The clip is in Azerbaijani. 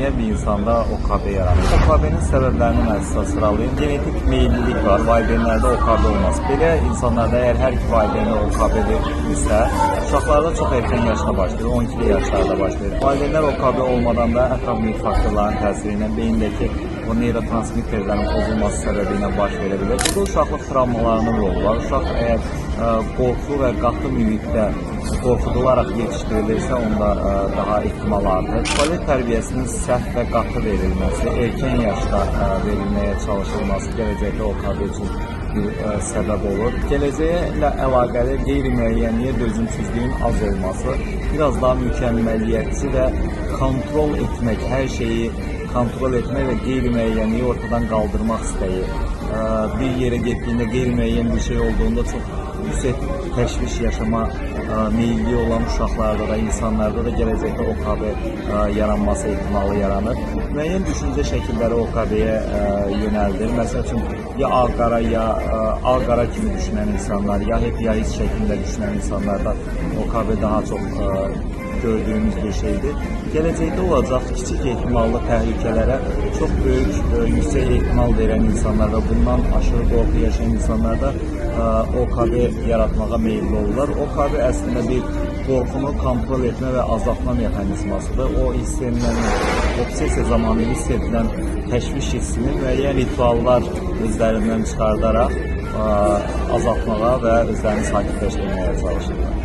müəyyən bir insanda OKB yaranır. OKB-nin səbəblərini mən sizə sıralayım. Genetik meyillilik var, valideynlərdə OKB olmaz. Belə insanlarda əgər hər iki valideynə OKB isə, uşaqlarda çox erkən yaşda başlayır, 12 yaşlarda başlayır. Valideynlər OKB olmadan da ətraf mühit faktorların təsiri ilə beyindəki o neyrotransmitterlərin pozulması səbəbi ilə baş verə bilər. Bu da uşaqlıq travmalarının rolu var. Uşaq əgər qorxu və qatı mühitdə qorxudularaq yetişdirilirsə, onda daha ehtimal artır. Tualet tərbiyəsinin səhv və qatı verilməsi, erkən yaşda verilməyə çalışılması gələcəkdə OKB üçün bir səbəb olur. Gələcəklə əlaqəli qeyri-müəyyənliyə dözümsüzlüyün az olması, biraz daha mükəmməliyyətçi və kontrol etmək, hər şeyi kontrol etmək və qeyri-müəyyənliyi ortadan qaldırmaq istəyi. Bir yerə getdiyində qeyri-müəyyən bir şey olduğunda çox yüksək təşviş yaşama meyilli olan uşaqlarda da, insanlarda da gələcəkdə OKB yaranması ehtimalı yaranır. Müəyyən düşüncə şəkilləri OKB-yə yönəldir. Məsəl üçün, ya ağ-qara, ya ağ-qara kimi düşünən insanlar, ya hep yahis şəklində düşünən insanlarda OKB daha çox gördüyümüz bir şeydir. Gələcəkdə olacaq kiçik ehtimallı təhlükələrə çox böyük, yüksək ehtimal verən insanlarda, bundan aşırı qorxu yaşayan insanlarda OKB yaratmağa meyilli olurlar. OKB əslində bir qorxunu kontrol etmə və azaltma mexanizmasıdır. O hiss edilən, obsesiya zamanı hiss edilən təşviş hissini müəyyən rituallar özlərindən çıxardaraq azaltmağa və özlərini sakitləşdirməyə çalışırlar.